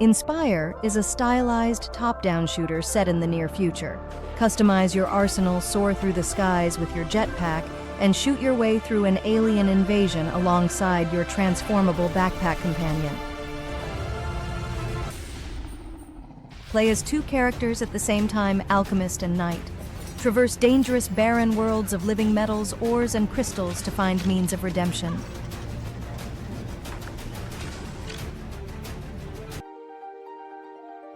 Inspire is a stylized top-down shooter set in the near future. Customize your arsenal, soar through the skies with your jetpack, and shoot your way through an alien invasion alongside your transformable backpack companion. Play as two characters at the same time, alchemist and knight. Traverse dangerous, barren worlds of living metals, ores, and crystals to find means of redemption.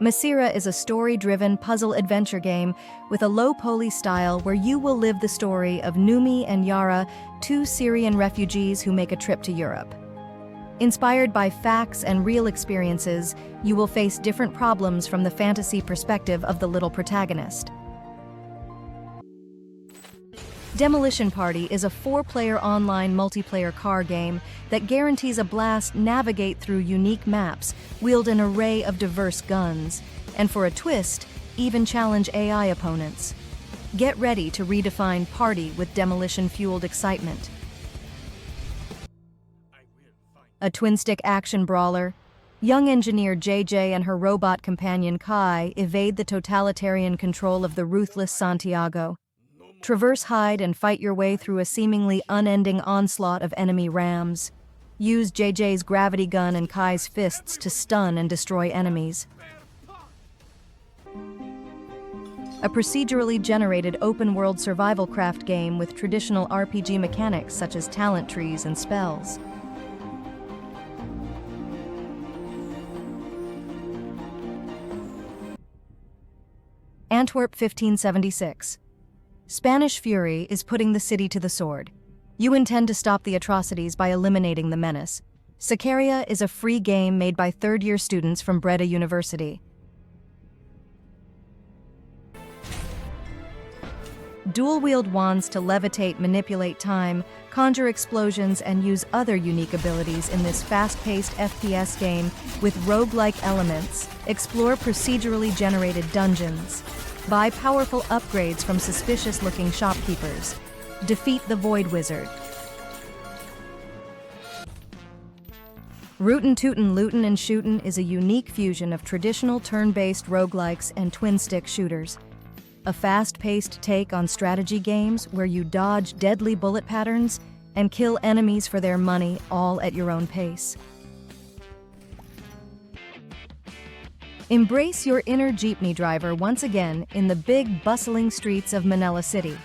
Massira is a story-driven puzzle-adventure game with a low-poly style where you will live the story of NewMe and Yara, two Syrian refugees who make a trip to Europe. Inspired by facts and real experiences, you will face different problems from the fantasy perspective of the little protagonist. Demolition Party is a 4-player online multiplayer car game that guarantees a blast. Navigate through unique maps, wield an array of diverse guns, and for a twist, even challenge AI opponents. Get ready to redefine party with demolition-fueled excitement. A twin-stick action brawler, young engineer JJ and her robot companion Kai evade the totalitarian control of the ruthless Santiago. Traverse, hide, and fight your way through a seemingly unending onslaught of enemy rams. Use JJ's gravity gun and Kai's fists to stun and destroy enemies. A procedurally generated open-world survival craft game with traditional RPG mechanics such as talent trees and spells. Antwerp 1576. Spanish Fury is putting the city to the sword. You intend to stop the atrocities by eliminating the menace. Sicaria is a free game made by third-year students from Breda University. Dual-wield wands to levitate, manipulate time, conjure explosions, and use other unique abilities in this fast-paced FPS game with roguelike elements. Explore procedurally generated dungeons. Buy powerful upgrades from suspicious-looking shopkeepers. Defeat the Void Wizard. Rootin, Tootin, Lootin, and Shootin is a unique fusion of traditional turn-based roguelikes and twin-stick shooters. A fast-paced take on strategy games where you dodge deadly bullet patterns and kill enemies for their money, all at your own pace. Embrace your inner jeepney driver once again in the big, bustling streets of Manila City.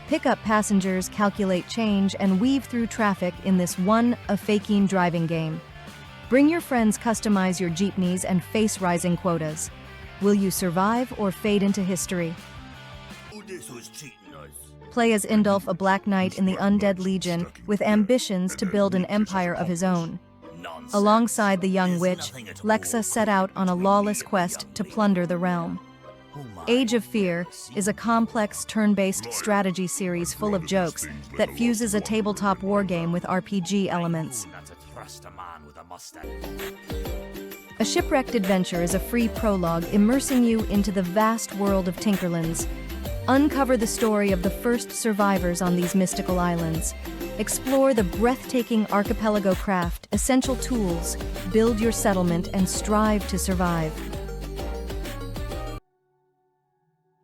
Pick up passengers, calculate change, and weave through traffic in this one-of-faking driving game. Bring your friends, customize your jeepneys, and face rising quotas. Will you survive or fade into history? Play as Indulf, a Black Knight in the Undead Legion, with ambitions to build an empire of his own. Alongside the young witch, Lexa set out on a lawless quest to plunder the realm. Age of Fear is a complex turn-based strategy series full of jokes that fuses a tabletop wargame with RPG elements. A Shipwrecked adventure is a free prologue immersing you into the vast world of Tinkerlands. Uncover the story of the first survivors on these mystical islands. Explore the breathtaking archipelago craft, essential tools, build your settlement, and strive to survive.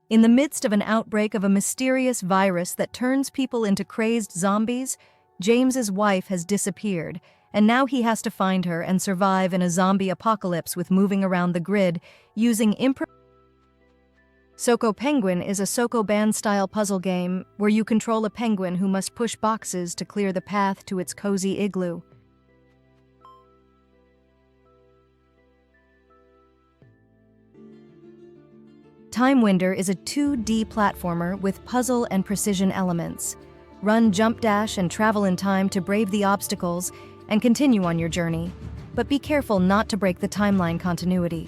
In the midst of an outbreak of a mysterious virus that turns people into crazed zombies, James's wife has disappeared, and now he has to find her and survive in a zombie apocalypse with moving around the grid using SokoPenguin is a Sokoban-style puzzle game where you control a penguin who must push boxes to clear the path to its cozy igloo. Timewinder is a 2D platformer with puzzle and precision elements. Run, jump, dash, and travel in time to brave the obstacles and continue on your journey. But be careful not to break the timeline continuity.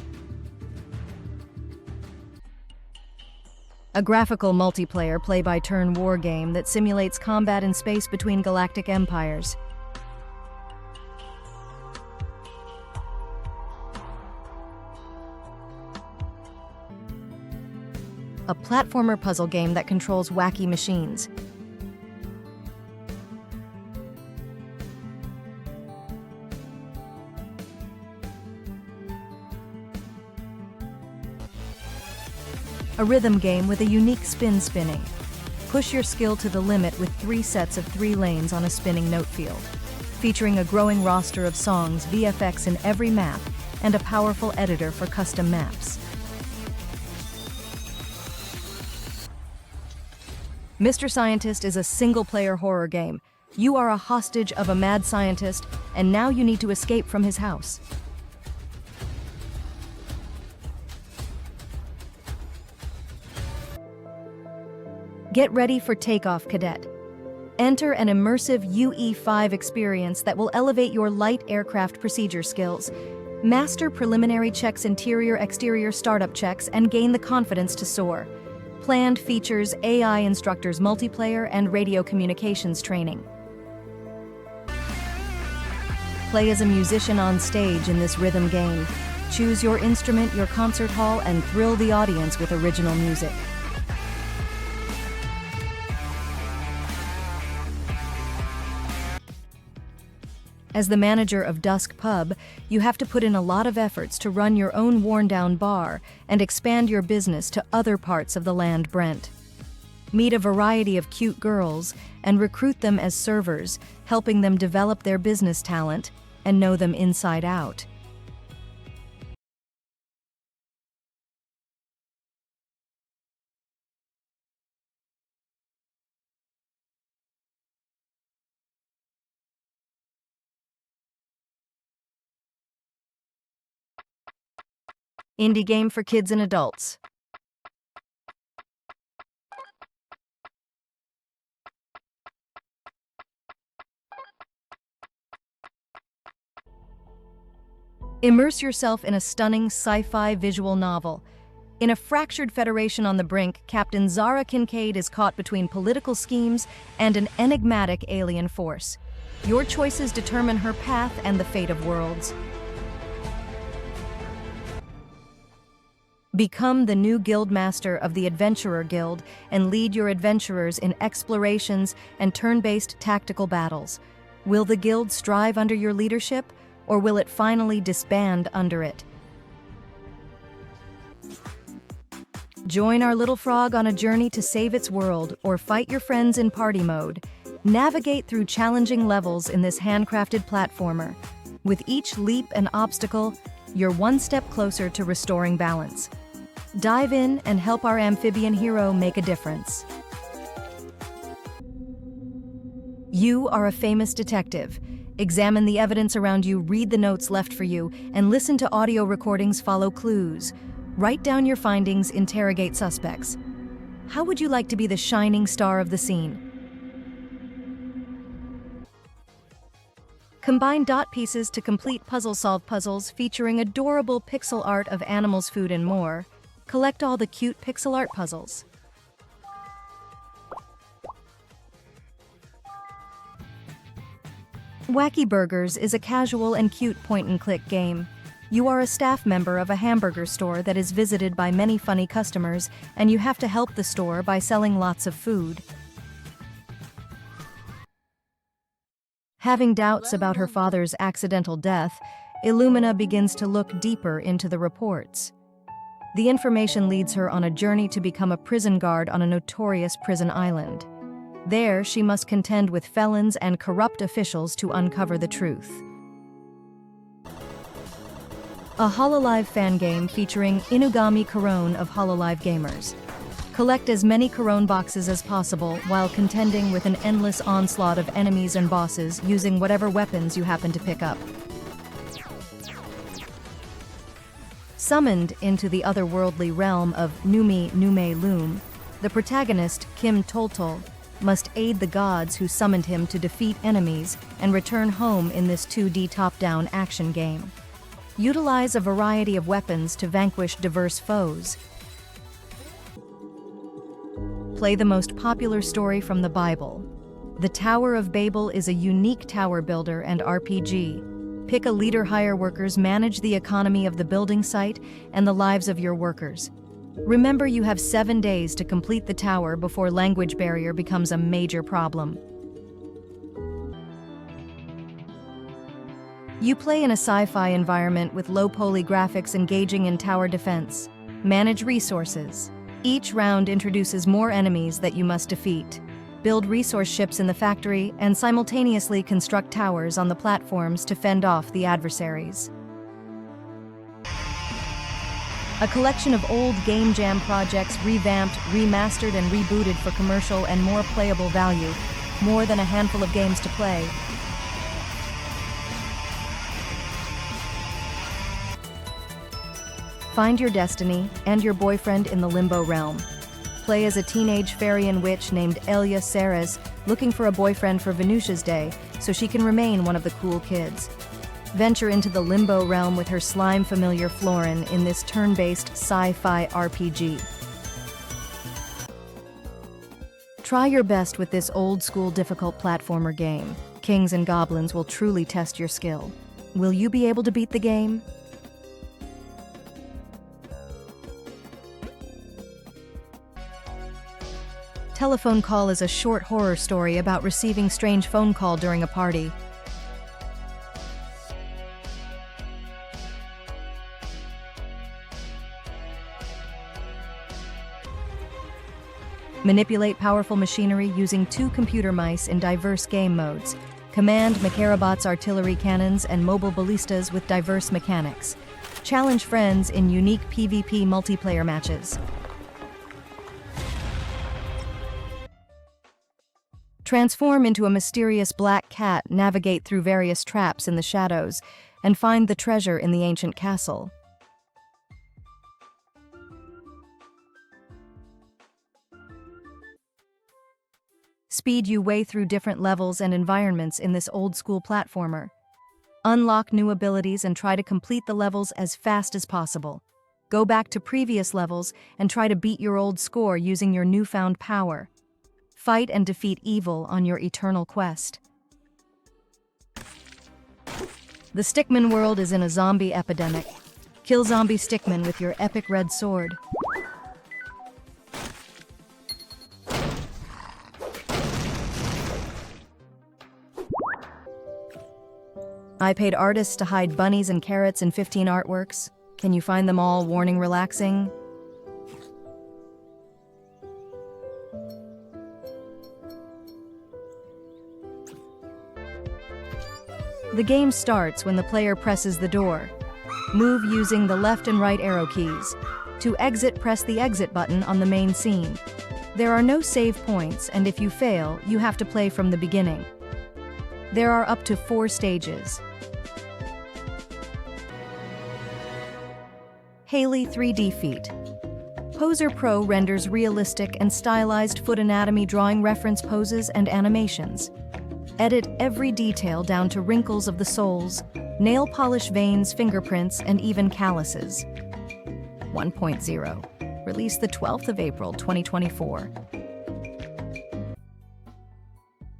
A graphical multiplayer play-by-turn war game that simulates combat in space between galactic empires. A platformer puzzle game that controls wacky machines. a rhythm game with a unique spinning. Push your skill to the limit with 3 sets of 3 lanes on a spinning note field, featuring a growing roster of songs, VFX in every map, and a powerful editor for custom maps. Mr. Scientist is a single-player horror game. You are a hostage of a mad scientist, and now you need to escape from his house. Get ready for takeoff, Cadet. Enter an immersive UE5 experience that will elevate your light aircraft procedure skills. Master preliminary checks, interior-exterior startup checks, and gain the confidence to soar. Planned features AI instructors, multiplayer, and radio communications training. Play as a musician on stage in this rhythm game. Choose your instrument, your concert hall, and thrill the audience with original music. As the manager of Dusk Pub, you have to put in a lot of efforts to run your own worn-down bar and expand your business to other parts of the land Brent. Meet a variety of cute girls and recruit them as servers, helping them develop their business talent and know them inside out. Indie game for kids and adults. Immerse yourself in a stunning sci-fi visual novel. In a fractured Federation on the brink, Captain Zara Kincaid is caught between political schemes and an enigmatic alien force. Your choices determine her path and the fate of worlds. Become the new Guildmaster of the Adventurer Guild and lead your adventurers in explorations and turn-based tactical battles. Will the guild strive under your leadership, or will it finally disband under it? Join our little frog on a journey to save its world, or fight your friends in party mode. Navigate through challenging levels in this handcrafted platformer. With each leap and obstacle, you're one step closer to restoring balance. Dive in and help our amphibian hero make a difference. You are a famous detective. Examine the evidence around you, read the notes left for you, and listen to audio recordings, follow clues. Write down your findings, interrogate suspects. How would you like to be the shining star of the scene? Combine dot pieces to complete puzzle-solve puzzles featuring adorable pixel art of animals, food, and more. Collect all the cute pixel art puzzles. Wacky Burgers is a casual and cute point-and-click game. You are a staff member of a hamburger store that is visited by many funny customers, and you have to help the store by selling lots of food. Having doubts about her father's accidental death, Illumina begins to look deeper into the reports. The information leads her on a journey to become a prison guard on a notorious prison island. There, she must contend with felons and corrupt officials to uncover the truth. A Hololive fan game featuring Inugami KORONE of Hololive gamers. Collect as many KORONE boxes as possible while contending with an endless onslaught of enemies and bosses using whatever weapons you happen to pick up. Summoned into the otherworldly realm of NewMe Loom, the protagonist, Kim Toltol, must aid the gods who summoned him to defeat enemies and return home in this 2D top-down action game. Utilize a variety of weapons to vanquish diverse foes. Play the most popular story from the Bible. The Tower of Babel is a unique tower builder and RPG. Pick a leader, hire workers, manage the economy of the building site and the lives of your workers. Remember, you have 7 days to complete the tower before language barrier becomes a major problem. You play in a sci-fi environment with low-poly graphics engaging in tower defense. Manage resources. Each round introduces more enemies that you must defeat. Build resource ships in the factory and simultaneously construct towers on the platforms to fend off the adversaries. A collection of old Game Jam projects revamped, remastered, and rebooted for commercial and more playable value. More than a handful of games to play. Find your destiny and your boyfriend in the Limbo realm. Play as a teenage Farian witch named Elia Ceres, looking for a boyfriend for Venusia's Day so she can remain one of the cool kids. Venture into the Limbo realm with her slime familiar Florin in this turn-based sci-fi RPG. Try your best with this old-school difficult platformer game. Kings and goblins will truly test your skill. Will you be able to beat the game? Telephone Call is a short horror story about receiving strange phone call during a party. Manipulate powerful machinery using 2 computer mice in diverse game modes. Command Mecharabots artillery cannons and mobile ballistas with diverse mechanics. Challenge friends in unique PvP multiplayer matches. Transform into a mysterious black cat, navigate through various traps in the shadows, and find the treasure in the ancient castle. Speed your way through different levels and environments in this old-school platformer. Unlock new abilities and try to complete the levels as fast as possible. Go back to previous levels and try to beat your old score using your newfound power. Fight and defeat evil on your eternal quest. The Stickman world is in a zombie epidemic. Kill zombie stickmen with your epic red sword. I paid artists to hide bunnies and carrots in 15 artworks. Can you find them all warning relaxing? The game starts when the player presses the door. Move using the left and right arrow keys. To exit, press the exit button on the main scene. There are no save points, and if you fail, you have to play from the beginning. There are up to 4 stages. Haley 3D Feet. Poser Pro renders realistic and stylized foot anatomy drawing reference poses and animations. Edit every detail down to wrinkles of the soles, nail polish veins, fingerprints, and even calluses. 1.0. Released the 12th of April, 2024.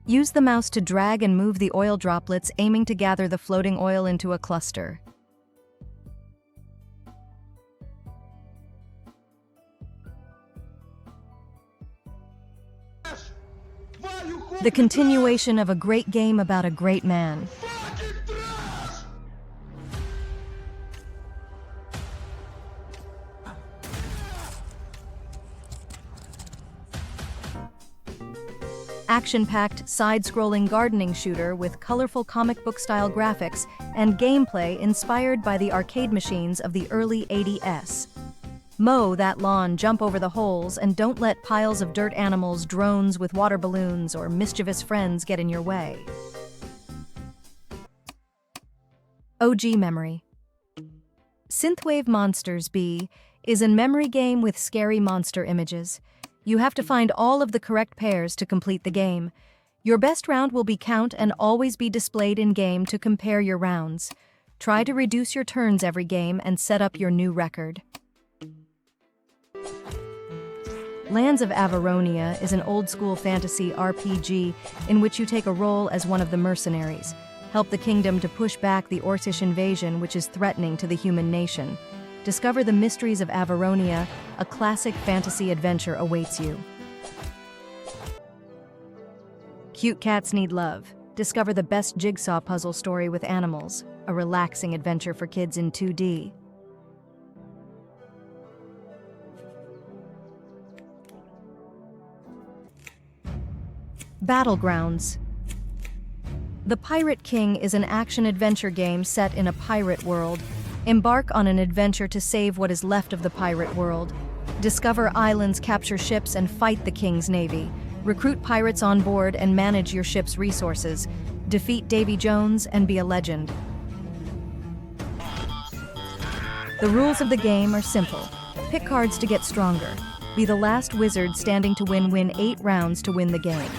Use the mouse to drag and move the oil droplets, aiming to gather the floating oil into a cluster. The continuation of a great game about a great man. Action-packed, side-scrolling gardening shooter with colorful comic book-style graphics and gameplay inspired by the arcade machines of the early 80s. Mow that lawn, jump over the holes, and don't let piles of dirt animals, drones with water balloons, or mischievous friends get in your way. OG Memory. Synthwave Monsters B is a memory game with scary monster images. You have to find all of the correct pairs to complete the game. Your best round will be count and always be displayed in-game to compare your rounds. Try to reduce your turns every game and set up your new record. Lands of Averonia is an old-school fantasy RPG in which you take a role as one of the mercenaries. Help the kingdom to push back the Orcish invasion, which is threatening to the human nation. Discover the mysteries of Averonia. A classic fantasy adventure awaits you. Cute Cats Need Love. Discover the best jigsaw puzzle story with animals. A relaxing adventure for kids in 2D. Battlegrounds. The Pirate King is an action-adventure game set in a pirate world. Embark on an adventure to save what is left of the pirate world. Discover islands, capture ships, and fight the King's Navy. Recruit pirates on board and manage your ship's resources. Defeat Davy Jones and be a legend. The rules of the game are simple. Pick cards to get stronger. Be the last wizard standing to win 8 rounds to win the game.